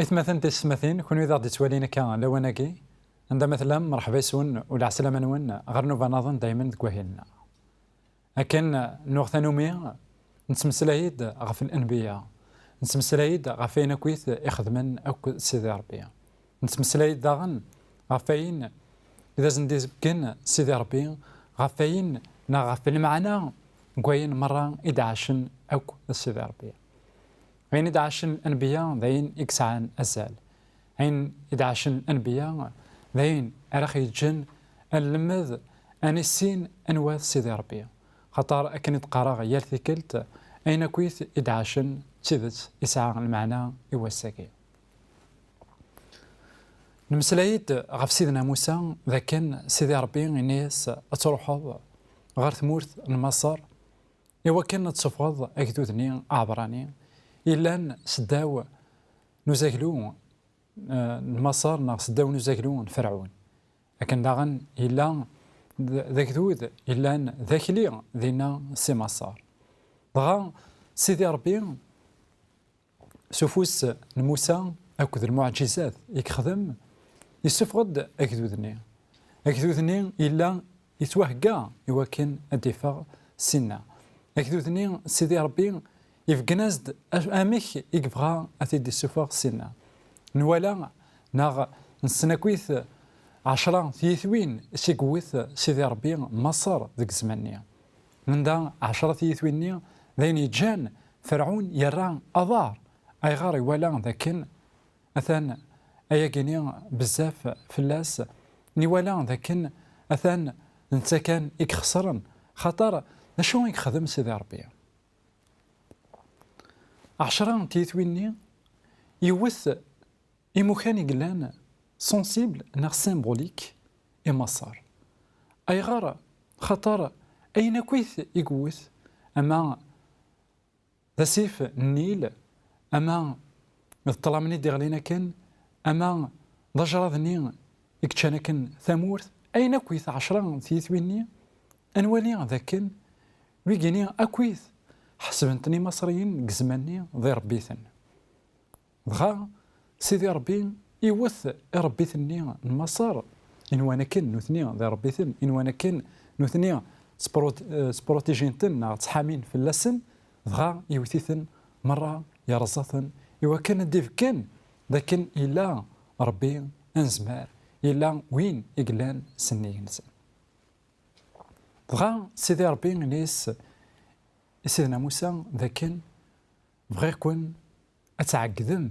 إثمثن تسمثين كون إذا غادي توالينا كان لواناكي عندما مثلا مرحبا يسون ولا عسلامة نون غير نوفا نظن دايما دكواهيلنا لكن نوغ نومي نتمسلايد غف الأنبياء نتمسلايد غفين كويث يخدمن أو سيدي ربي نتمسلايد داغن غفين إذا زندي كن سيدي ربي غفين نغف المعنى كوين مرة إدعاشن أو سيدي ربي غين إدعاشن الأنبياء ذين إكسعان أزال غين إدعاشن الأنبياء ذين أرخي الجن اللمذ أن السين أنواث سيدي ربي خطر أكنت قراغ يالثي كلت أين كويث إدعاشن تذت إسعى المعنى إواساكي نمسلايد غف سيدنا موسى ذا كان سيدي ربي الناس أتروحوا غير ثمورث المصر إوا كان تصفض أكدودني أعبراني إلا سداو نزاكلو المصر نا سداو نزاكلو فرعون لكن داغن إلا ذاك ذود إلا ذاكلي ذينا سي مصر دغا سيدي ربي سفوس الموسى أكد المعجزات يخدم يستفقد أكدودني إلا يتوهقا إوا كان الدفاع سنة أكدودني سيدي ربي يفقنازد أميك يقفغا أتيدي السفاق سنة نوالا ناغ نسناكويث 10 ثيثوين سيكويث سيدي ربي مصر ذيك الزمانية من دا 10 ثيثوين ذين يجان فرعون يرى أضار أي غار ولا ذاكن أثان أياكيني بزاف فلاس نوالا ذاكن أثان نتا كان يكخسرن خاطر شنو يخدم سيدي ربي 10 تيثويني يوث إموخاني قلان سونسيبل ناغ سيمبوليك إمصار أي غار خطر أين كويث يقوث أما ذا سيف النيل أما الطلامني ديغلينا كان أما ضجرة ذني إكتشانا كان ثمورث أين كويث 10 تيثويني أنوالي ذاكن ويجيني أكويث حسبنتني مصريين قزماني ذي ربيثن دغا سيدي ربي يوث ربيثني المصار إن وانا كن نثني ذي ربيثن إن وانا كن نثني سبروتيجينتن تحامين في اللسن دغا يوثيثن مرة يرزثن إوا كان ديف كان ذاكن إلا ربي أنزمار إلا وين إقلان سني ينسن دغا سيدي ربي نيس سيدنا موسى ذاكن بغا يكون أتعقدم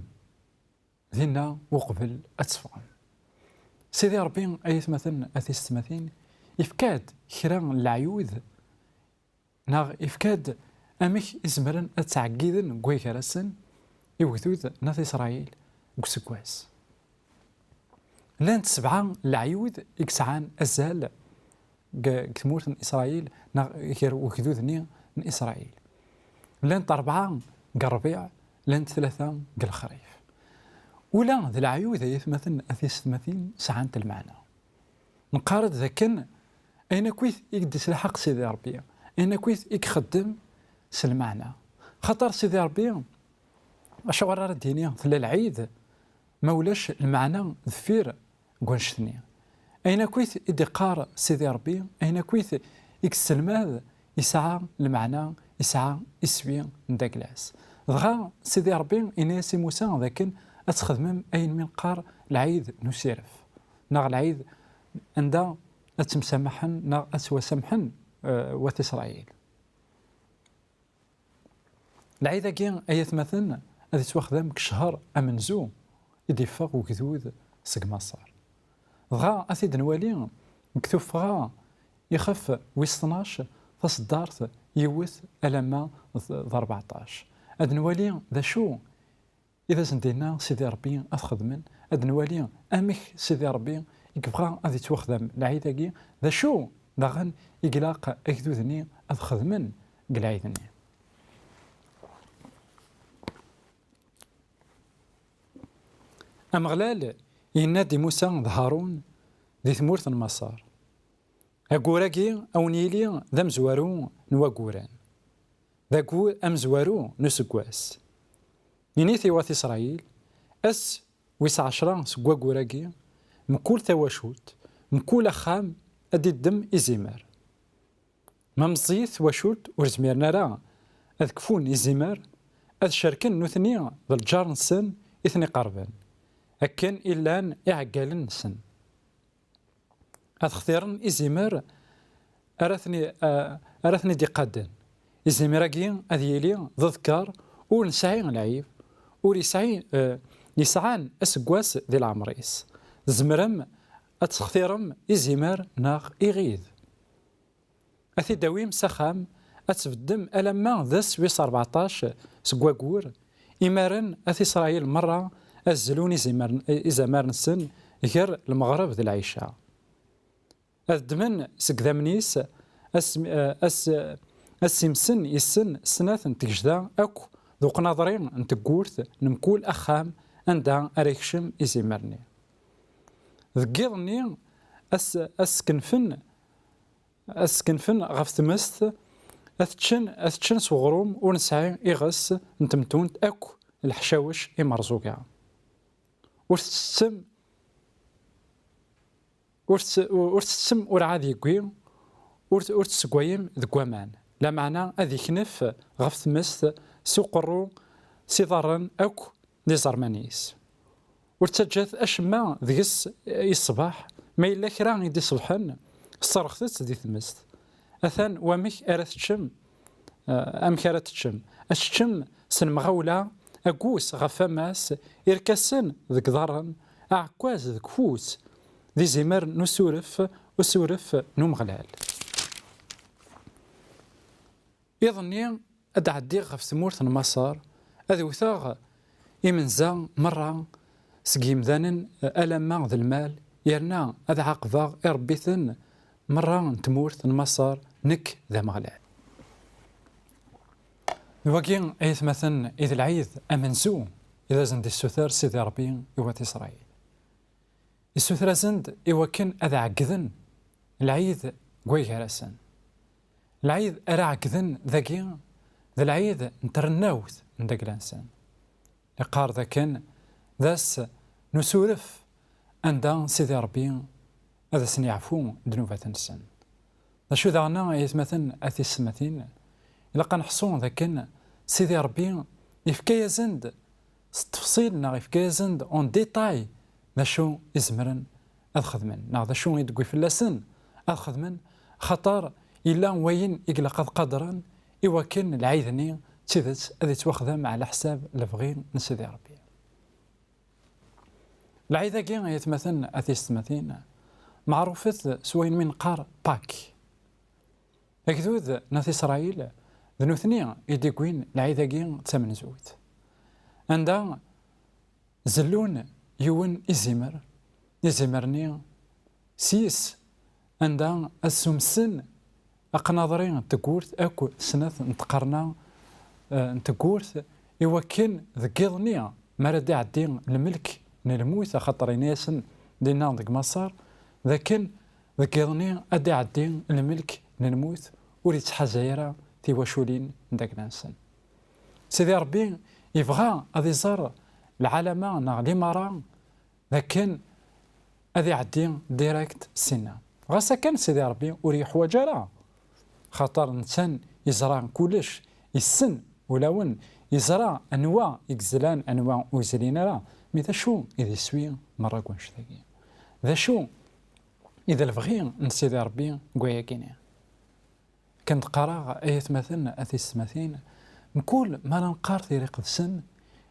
ذينا وقبل أتفهم سيدي ربي أيث مثلا أثيست مثين إفكاد خيران العيوذ ناغ إفكاد أميك إزمرا أتعقدن قوي كرسن يوثوذ ناث إسرائيل قسكواس لان 7 العيوذ إكسعان أزال كثمورة إسرائيل ناغ وكذوذني من إسرائيل لان 4 قربيع لان 3 قالخريف ولا ذا العيوذ يثمثن أثيست مثين سعانت المعنى نقارد ذاكن أين كويث يقدس الحق سيدي ربي أين كويث يخدم سلمعنى خطر سيدي ربي أشوار الدينية ثلا العيد مولاش المعنى ذفير قونشتني أين كويث إدقار سيدي ربي أين كويث يكسلماذ يسعى المعنى يسعى يسوي نداكلاس دغا سيدي ربي إناسي موسى ذاكن أتخدمم أين من قار العيد نسيرف ناغ العيد عندها أتمسامحن ناغ أتوسمحن وات إسرائيل العيد كي أيث مثلا هذا توخدم كشهر أمنزو يدفق وكذوذ سق مصر دغا أثيد نوالي مكتوفغا يخف ويستناش تصدارت يوث ألما 14 هاد نوالي ذا شو إذا زندينا سيدي ربي أتخدمن هاد نوالي أميك سيدي ربي يكبغا غادي توخدم العيداكي ذا شو داغن يقلاق أكدوذني أتخدمن قلايدني أمغلال ينادي موسى هارون ذي ثمورث المسار أقوراكي أو نيلي ذا مزوارو نواقوران ذاكو أمزوارو نسكواس نينيثي واث إسرائيل أس ويس 10 سكواك وراكي مكول تواشوت مكول أخام أدي الدم إزيمار ما مزيت واشوت ورزميرنا راه أذ كفون إزيمار أذ شاركن نوثني ذا الجار نسن إثني قربان أكن إلان إعقال نسن أذ اختيارن إزيمار أراثني دي قادن إزيماراكي أذ يلي ذكر ونسعي العيب يسعان أسقواس ذي العمريس زمرم أتختيرم إزيمار ناغ إغيث أثي داويم سخام أتبدم ألما ذس ويس 14 سكواكور إمارن أثي إسرائيل مرة أزلون إزمار نسن غير المغرب ذي العيشة أدمن سكذامنيس السمسن يسن سنات نتجدا أكو ذوق نظرين نتقورث نمكول أخام عندها أريكشم إزيمارني ذكيضني أسكنفن غف تمست أثتشن صغروم ونسعي إغس نتمتونت أكو الحشاوش إمرزوكا ورتسم ورعادي يقوي ورتسقويم ذكوامان لا معنى أذي كنف غف تمست سوقرو سيضارن أكو دي زرمانيس ورتجاث أشما ذيس الصباح ما إلا كرا يدي صبحن صرختت دي ثمست أثان وامك أرثتشم أمك أرثتشم أشتشم سن مغولة أقوس غفاماس إركسن ذك ضارن أعكواز ذك فوس ذي زمر نسورف وسورف نمغلال يظني أدعدي غف ثمورث المسار أذي وثاغ إمنزا مرة سقيم ذانن ألما ذا المال يرنا أذا عقباغ إربيثن مرة تمورث المسار نك ذا مغلال الواقين أيث مثلا إذ العيد أمنزو إذا زند السثار سيدي ربي إوات إسرائيل السثرة زند إواكن أذا عقذن العيد قوي هرسن العيد أرى عقذن ذاكي ذا العيد نترناوث ندق الإنسان لقار ذا كان ذاس نسورف عند سيدي ربي هذا سنعفو ذنوبة الإنسان شو ذانا أيث مثلا أثي السماتين إلا قنحصون ذا كان سيدي ربي يفكا زند تفصيلنا يفكا زند اون ديتاي ذا شو يزمرن أخذ من ذا شو يدقوي في اللسن أخذ من خطر إلا وين يقلق قدرا إوا كان العيدني تيذت أذي توخذم على حساب لفغين نسيدي ربي العيدة كي يتمثل أثي السماتين معروفة سوين من قار باك أكذوذ ناث إسرائيل ذنوثنيا يديكوين العيدة تمن زوت عندها زلون يون إزيمرني سيس عندها السمسن أقناضرين تقورث أكو سنة نتقرنا نتقورث يوكن ذكيضنيا مرد عدين الملك نلموت خاطر ناسن دينا ذك مصر لكن ذكيضنيا أدي عدين الملك نلموت وريت حزايرة تيواشولين نداك ناسن سيدي ربي يبغى أذي زار العالمة نا الإمارة لكن أذي عدين ديريكت سنة غاسا كان سيدي ربي وري حوايج راه خاطر إنسان يزرع كلش يسن ولون يزرع أنواع يكزلان أنواع ويزرين راه مي ذا شو إذا يسوي مرة كونش ذاكي ذا شو إذا الفغي نسيدي ربي قويا كينيا كنت قرا آيات مثلا أثي السماثين نقول ما ننقار ثيري قدسن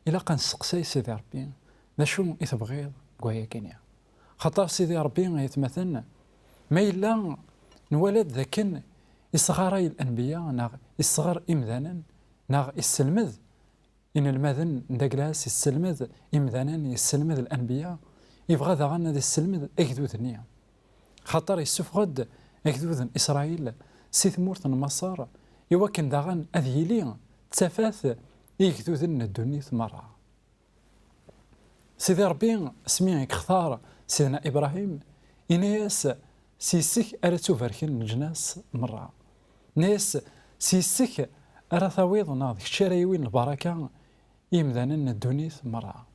إلا قنسقسي سيدي ربي ذا شو إذا بغيض قويا كينيا خاطر سيدي ربي آيات مثلا ما إلا نولد ذاكن يصغر الأنبياء ناغ يصغر إمذانا ناغ يسلمذ إن المذن ندقلاس يسلمذ إمذانا يسلمذ الأنبياء يبغى ذا غانا ذا السلمذ أكذوذ نيا خاطر يسفغد أكذوذ إسرائيل سيثمورت مصر يوكن ذا غان أذيلي تفاث يكذوذ الدنيا مرة سيدي ربي سميه اختار سيدنا إبراهيم إناس سيسك أرتو فركين الجناس مرة ناس سيسك أرثاويض ناضي شرايوين البركة يمذانا الدنيا مرة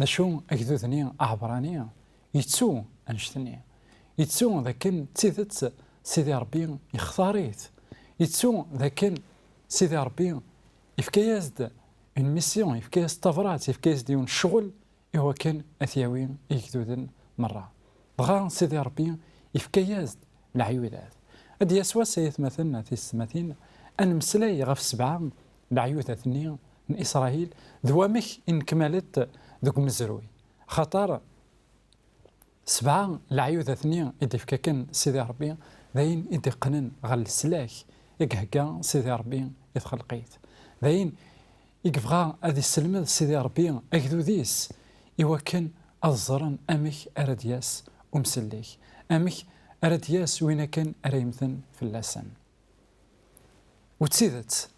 نشو أكذوذني أعبرانية يتسو أنشتني يتسو ذاكن تيثت سيدي ربي يختاريت يتسو ذاكن سيدي ربي يفكيازد اون ميسيون يفكياز طفرات يفكياز ديون الشغل هو كان أثياوين يكذوذن مرة بغا سيدي ربي يفكياز العيوذات هاد يسوى سيث مثلنا في السماثين أن مسلاي غف 7 العيوذات من إسرائيل ذوامك إن كملت ذوك مزروي خطر 7 العيوذات إدي فكاكن سيدي ربي ذاين إدي قنن غال السلاك يكهكا سيدي ربي يتخلقيت ذاين يكفغا هذه السلمة سيدي ربي أكذو ذيس إوا كان الزرن أمك أردياس ومسليك أمك أردياس وين كان أريمثن في اللسان وتسيدت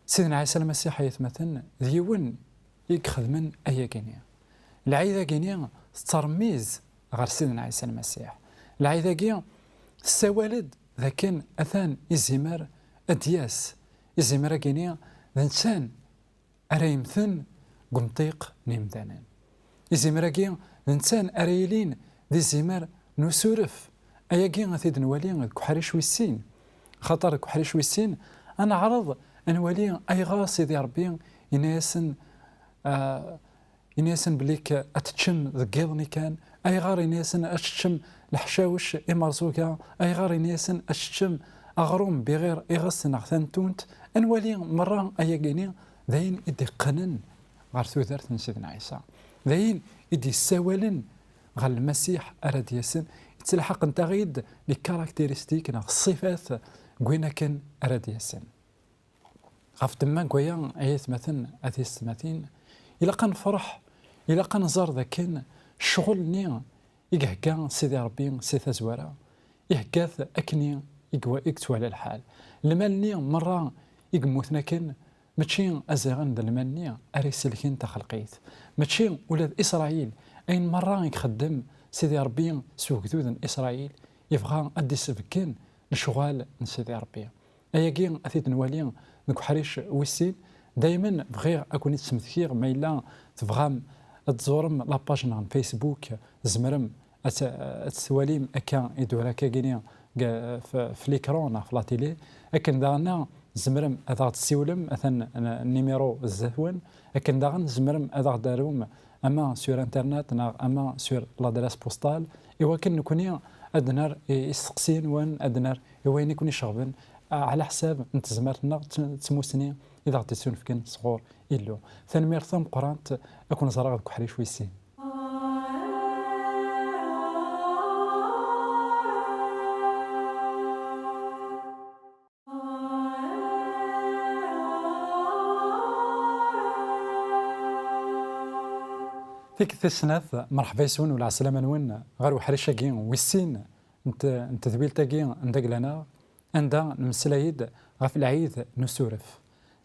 سيدنا عيسى المسيح يتمثل ديون يخدمن أي كينيا العيدة كينيا ترميز غير سيدنا عيسى المسيح العيدة كينيا السوالد ذا كان أثان إزمار أدياس إزمار كينيا ذا إنسان أريمثن قمطيق نيمثانين إزمار كينيا ذا إنسان أريلين ذي زمار نسورف أيا كينيا ثيد نوالين كحريش ويسين خطر كحريش ويسين أنا عرض أن ولي أي غاص سيدي ربي يناسن بليك أتشم ذكيضني كان أي غار يناسن أتشم الحشاوش إمرزوكا أي غار يناسن أتشم أغروم بغير إغس نغثان تونت أن ولي مرة أي جيني ذاين إدي قنن غار ثوثرت سيدنا عيسى ذاين إدي سوالن غال المسيح أراد ياسن يتلحق نتغيد لكاركتيرستيك الصفات قوينا كان أراد ياسن غاف دما كويا عيث مثلا أثيس مثين إلا كان فرح إلا كان زار ذا كان الشغل نيا يقهكا سيدي ربي سيثا زوارا يهكاث أكني يكتو على الحال المال نيا مرة يقموثنا كان ماشي أزيغان ذا المال نيا أريسلكين تخلقيت ماشي ولاد إسرائيل أين مرة يخدم سيدي ربي سوق ذوذن إسرائيل يبغى أدي سبكين الشغال من سيدي ربي أياكين أثيت نوالين ذوك حريش ويسين دايما بغير أكون تسمثكير ما إلا تبغى تزورم لاباجنا على فيسبوك زمرم أتسواليم أكا يدورا كاكينيا في ليكرون في لاتيلي أكن داغنا زمرم أذا تسيولم أثن النيميرو الزهون أكن داغن زمرم أذا داروم أما سور انترنت أما سور لادريس بوستال إوا كن نكوني أدنار يسقسين وين أدنار وين يكون يشغبن على حساب نتزمرتنا تسموسني إذا غتسون في كان صغور إلو ثاني ميرثم قرانت أكون زراغ كحري شويسين فيك الثلاث مرحبا يسون ولا عسلامة نون غير وحريشة كين ويسين انت ذبيلتا كين ندق لنا عندها نمسلايد غف العيد نسورف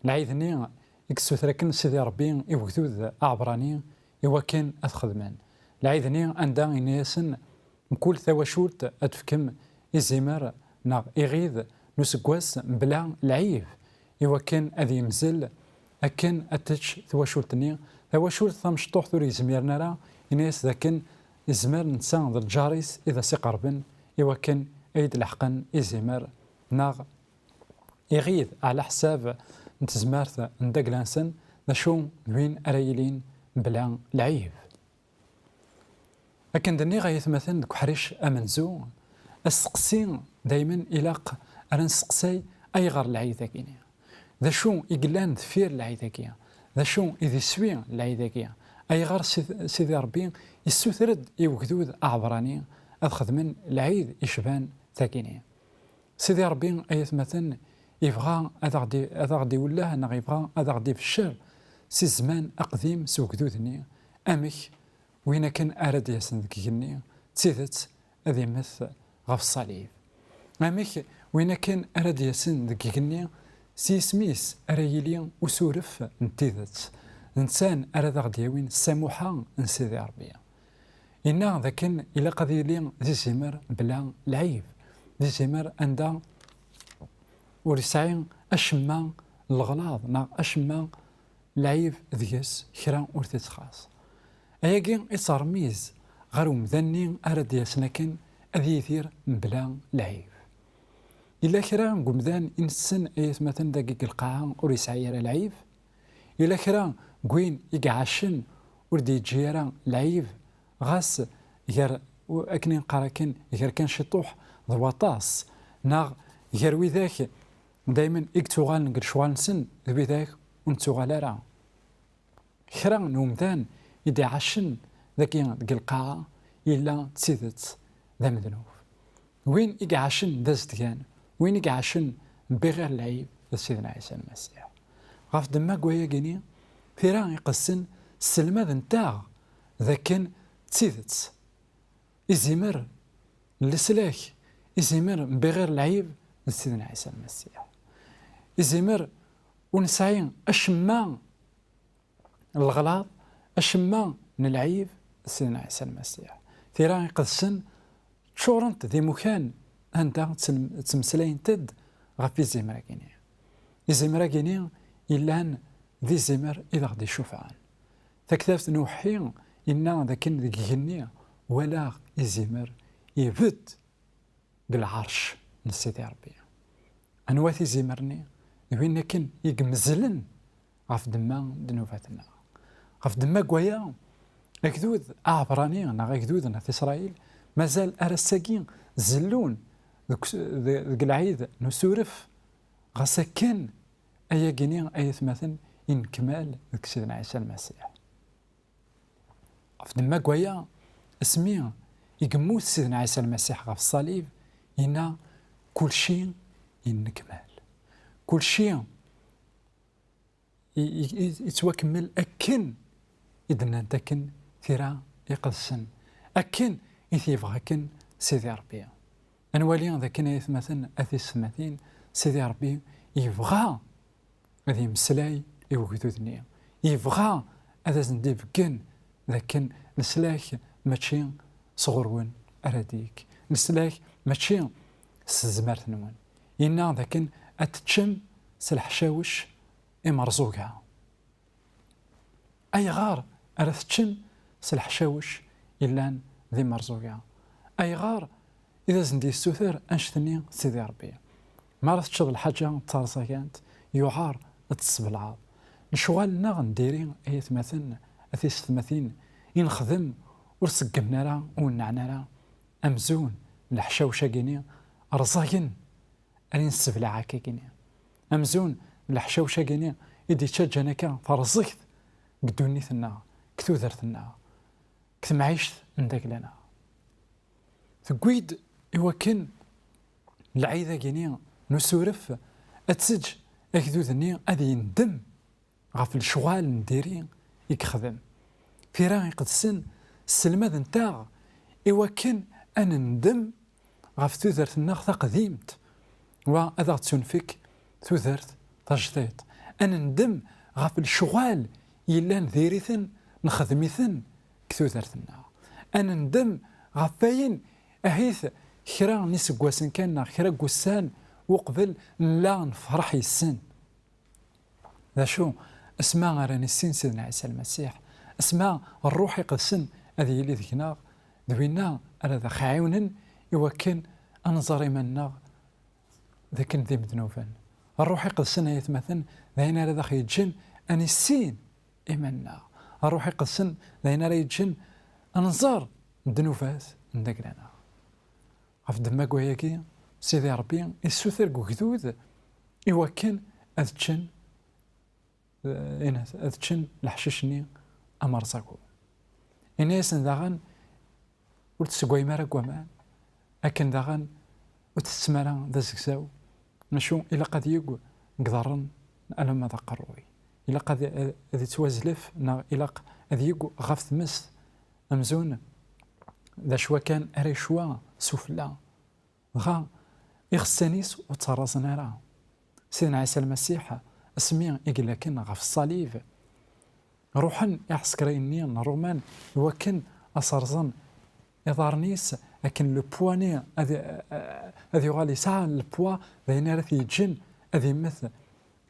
العيد ني يكسوثركن سيدي ربي يوكذوذ أعبراني إوا كان أتخدمان العيد ني عندها يناسن مكل ثواشولت أتفكم إزيمار ناغ إغيذ نسكواس بلا العيب إوا كان أذي مزل أكن أتش ثواشولتني ثواشولت ثمشطوح ثوري زميرنا راه يناس ذاكن إزمار نسان ذا الجاريس إذا سيقربن إوا كان أيد الحقن إزيمار ناغ يغيظ على حساب نتزمارت ندق لانسن نشو وين أريلين بلا العيب لكن دني غايث مثلا كحريش أمنزو السقسين دايما إلاق أنا نسقسي أي غير العيداكيني ذا شو يقلان ذفير العيداكيا ذا شو إذا سوي العيداكيا أي غير سيدي ربي يسوثرد يوكذوذ أعبراني أخذ من العيد يشبان ثاكيني سيدي ربي أيث مثلا يبغى هذا غدي ولا أنا غيبغى هذا غدي في الشر سي زمان أقديم سوق ذوذني أمك وين كان أراد ياسن ذكيني تسيدت هذه مث غف الصليب أمك وين كان أراد ياسن ذكيني سي سميس أريلي وسورف نتيذت إنسان أراد غدي وين سموحة نسيدي ربي إنا ذاكن إلا قضيلي ذي زمر بلا العيب ذي زمر عندها ورسعين أشما الغلاظ نا أشما العيب ذيس كرا ورثت خاص أياكي إصرميز غير مذني أرد يسنكن أذي يثير بلا لعيب. إلا كرا قمذان إنسان أيث مثلا دقيق القاعة وريس عيار العيب. إلا كرا قوين يقعشن وردي جيرا لعيب غاس غير أكنين قراكن غير كان شطوح ضواطاس ناغ غير وذاك دايما إكتوغال نقل شوال نسن بذاك ونتوغال راه كرا نومذان يدي عشن ذاكي ديك القاعة إلا تسيدت ذا مذنوب وين يقعشن ذا زدكان وين يقعشن بغير العيب سيدنا عيسى المسيح غاف دما قويا كيني ثيرا يقسن السلمة نتاع ذاكن تسيدت إزيمر لسلاك إزيمر بغير العيب سيدنا عيسى المسيح إزيمر ونسعين أشما الغلاط أشما من العيب سيدنا عيسى المسيح ثيرا يقسن شورنت ذي مكان أنت تمسلين تد غفي زمرا كيني الزمرا كيني إلا ذي زمر إذا غدي شوفان تكتفت نوحي إنا ذاكن ذي جنية ولا الزمر يبد بالعرش نسيتي ربي أنواتي زمرني وين كن يقمزلن غف دما دنوفاتنا غف دما قويا أكدود أعبراني أنا أكدود أنا في إسرائيل مازال أرساكين زلون ذك العيد نسورف غسكن أيا جنين أي مثلا إن كمال ذك سيدنا عيسى المسيح في دما قويا اسمي يقموت سيدنا عيسى المسيح غف الصليب إن كل شيء ينكمل كل شيء يتوكمل أكن إذن تكن ثيرا يقدسن أكن يثيفغكن سيدي ربي أنوالي ذاكن يثمثن أثي السماثين سيدي ربي يبغى هذه مسلاي يوجدودني يبغى هذا زنديفكن ذاكن نسلاك ماشي صغرون أراديك نسلاك ماشي سزمارت نون إنا ذاكن أتتشم سلحشاوش إمرزوقها أي غار أرثتشم سلحشاوش إلا ذي مرزوقها أي غار إذا زندي السوثر أنشتني سيدي ربي ما راه تشرب الحاجة تارصة كانت يعار تصبلعاض نشوالنا غنديري أي ثمثن أثي ثمثين ينخدم ورسقمنا راه ونعنا راه أمزون الحشاوشة كيني رزاين أني نسبلعا كيني أمزون الحشاوشة كيني إدي تشجنا كا فرزقت قدوني ثنا كثوذر ثنا كثمعيشت عندك لنا ثقويد يوكن العيدة كيني نسورف أتسج أكذوذني أذي يندم غاف الشغال نديري يكخدم في راغي قدسن السلمة نتاع يوكن أنا ندم غاف ثوذرت الناغ تقديمت وأذا تنفك ثوذرت تجديد أنا ندم غاف الشغال يلان ذيريثن نخدميثن كثوذرت الناغ أنا ندم غاف باين أهيث خيرا نيس قواسن كان خيرا قوسان وقبل لا نفرح السن ذا شو اسماء راني السن سيدنا عيسى المسيح اسماء الروح يقسن هذه اللي ذكنا ذوينا أنا ذا خايونا يوكن أنظري منا ذاكن ذي مذنوبا الروح يقسن يتمثل ذاين ذا خيجن أني السين إيمانا الروح يقسن ذاين ذا يجن أنظر ذنوبات ندك لنا غف دماغ وياكي سيدي ربي السوثر قدود يوكن أذتشن أذتشن لحششني أمرزاكو إناس داغن وتسقوي مارا قوامان أكن داغن وتسمارا ذا زكزاو نشو إلا قد يقو قدرن أنا ما ذقروي إلا قد ذي توازلف إلا قد يقو غف ثمس أمزون ذا شوا كان أري شوا سفلا غا إغسانيس وترازنا راه سيدنا عيسى المسيح اسمي يقول لكن غف الصليب روحا يحسكريني الرومان وكن أصرزن إضارنيس لكن لو بواني هذي غالي ساعة البوا ذي راه يجن هذي مثل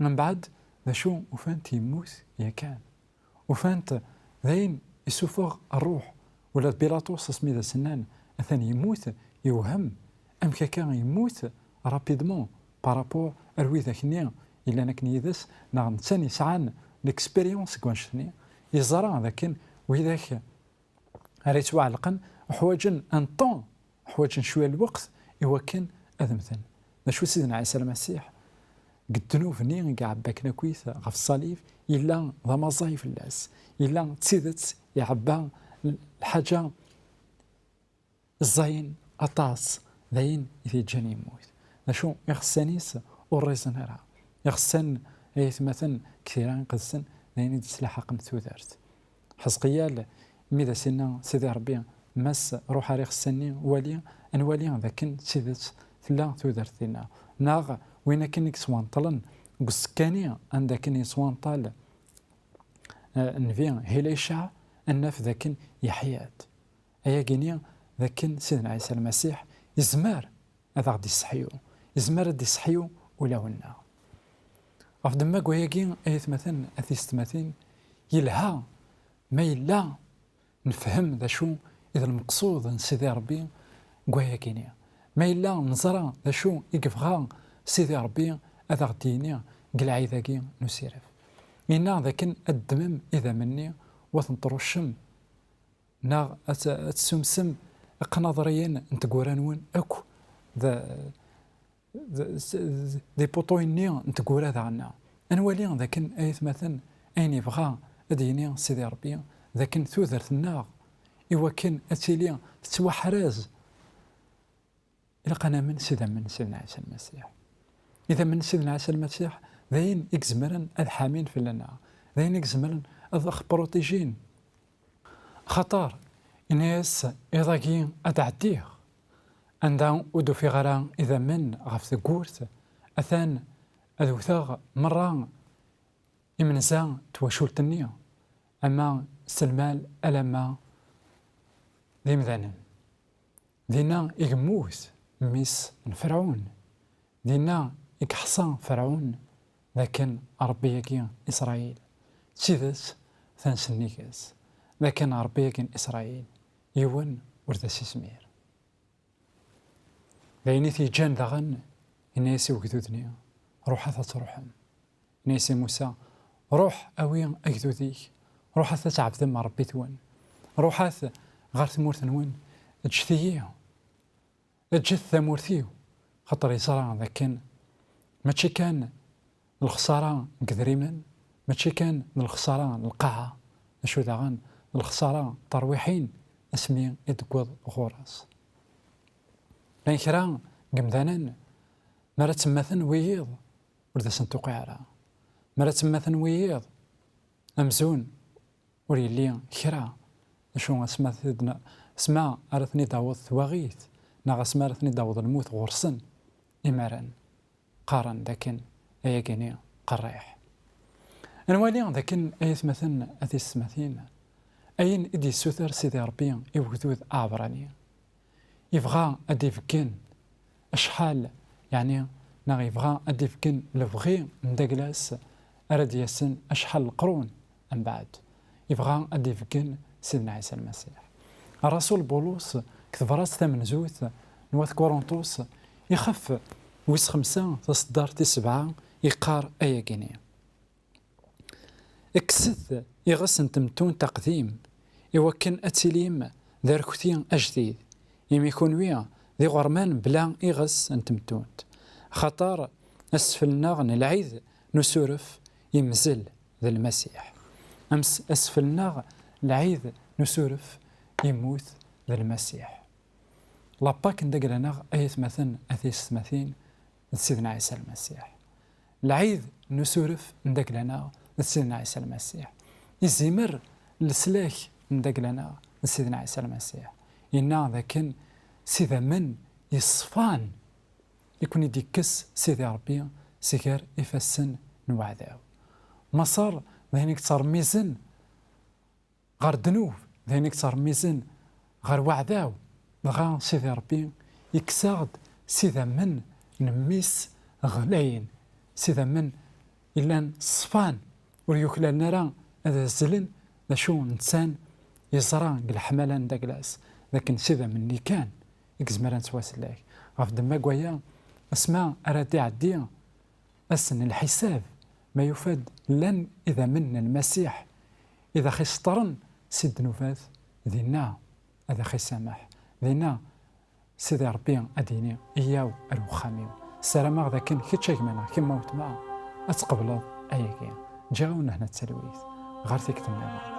من بعد ذا شو وفانت يموت يا كان وفانت ذين يسوفغ الروح ولا بيلاطوس سميذا سنان أثاني يموت يوهم أم كان يموت رابيدمون بارابور أروي ذاك النيا إلا أنا كنيدس نعم ثاني سعان ليكسبيريونس كونشني يزرع ذاك وذاك ريت وعلقا حواجن ان طون حواجن شويه الوقت إوا كان أذمثن نشو سيدنا عيسى المسيح قدنو فني كاع باكنا كويس غف الصليب إلا ذا مزايف اللاس إلا تسيدت يعبا الحاجة الزين أطاس ذاين في جاني يموت نشو يخصنيس وريزن هرا يخصن مثلا كثيرا قدسن ذاين تسلح قم ثوثرت حسقيال ميدا سنة سيدي ربي مس روح ريخ السني والي ان والي ذاك سيدت ثلا ثوثرتنا ناغ وين كنك سوان طلن قسكاني عندك ني سوان طال نفيا هيليشع النف ذاك يحيات ايا كينيا ذاك سيدنا عيسى المسيح يزمر هذا غادي يصحيو يزمر غادي يصحيو ولا ونا افضل ما كوياكي ايت مثلا اثيستماتين يلها ما يلا نفهم ذا شو اذا المقصود ان سيدي ربي كوياكينيا ما يلا نزرع ذا شو يقفغا سيدي ربي هذا غدينيا قلعي ذاكي نسيرف إنا ذاك الدمم إذا مني وتنطرشم نا تسمسم قناضريين نتقوران وين أكو ذا دي بوطويني نتقورا ذا عنا أنوالي ذاك أيث مثلا أين يبغى أديني سيدي ربي ذاك ثوثرت النار إوا كان أتيليا تتوحرز إلا قنا من سيدنا عيسى المسيح إذا من سيدنا عيسى المسيح ذاين إكزمرن الحامين في لنا ذاين إكزمرن أذخ بروتيجين خطر الناس إذاكين أتعديه عندها ودو في غران إذا من غف ثقورت أثان أذوثاغ مرة إمنزا تواشولت النية أما سلمال ألما ذي مذانا دينا إغموث ميس فرعون دينا إكحصان فرعون لكن ربي يكين إسرائيل تشيدس ثانسنيكس لكن ربي يكين إسرائيل يون وردسي سمير لأني في جان دغن الناس وكذودني روح تروحم ناس موسى روح أوين أكذوديك روح تتعب ثم ربي ثوان روح غير ثمور ثنوان اجثيه اجث ثمورثيو خطر يصرع لكن ماشي كان الخسارة كذريما ماشي كان الخسارة القاعة اشو داغن الخسارة ترويحين اسمي يدقوض غوراس لان كرا قمدانا مرا تماثن ويض ورد سنتوقع على مرا تماثن ويض امزون وريلي كرا اشو اسما ارثني داوض ثواغيث ناغ اسما ارثني داوض الموت غورسن امارا قارن لكن ايا كيني قريح انوالي لكن ايث مثلا اثيس مثين اين ادي سوثر سيدي ربي يوثوذ اعبراني يبغى ادي فكين اشحال يعني ناغ يبغى ادي فكين لبغي ندقلاس ارد ياسن اشحال القرون من بعد يبغى ادي فكين سيدنا عيسى المسيح الرسول بولس كتب راس ثمن زوث نواث كورنطوس يخف ويس 5 تصدر 9 يقار ايا كيني اكسث يغس نتمتون تقديم يوكن اتسليم ذاركوثين اجديد يمي يكون ويا ذي غرمان بلا يغس نتمتون خطر اسفلنا غن العيد نسورف يمزل ذا المسيح امس اسفلنا العيد نسورف يموت ذا المسيح لاباك ندقلنا ايث مثلا اثيس مثين سيدنا عيسى المسيح العيد نسورف ندقلنا سيدنا عيسى المسيح يزمر السلاك ندقلنا سيدنا عيسى المسيح إنا ذاكن سيدا من يصفان يكون يديكس سيدي ربي سيكار يفسن نوعداو مصار ذهنك تصار ميزن غير دنوب ذهنك تصار ميزن غير وعداو غير سيدي ربي يكساغد سيدا من نميس غلاين سيدا من إلا صفان وريوكلا نرى هذا الزلن ذا شو نتسان يزرى الحملة دا كلاس لكن سيدا مني كان يكزمران سواسلاك غاف دما قويا اسمع أرادي عدي أسن الحساب ما يفاد لن إذا من المسيح إذا خسطرن سيد نوفاث ذينا هذا خي سامح ذينا سيدي ربي أديني إياو أروخاميو السلام غدا كان كيتشاك منا كيما وتما أتقبلوا أياكي جاونا هنا التلويث غير تكتمنا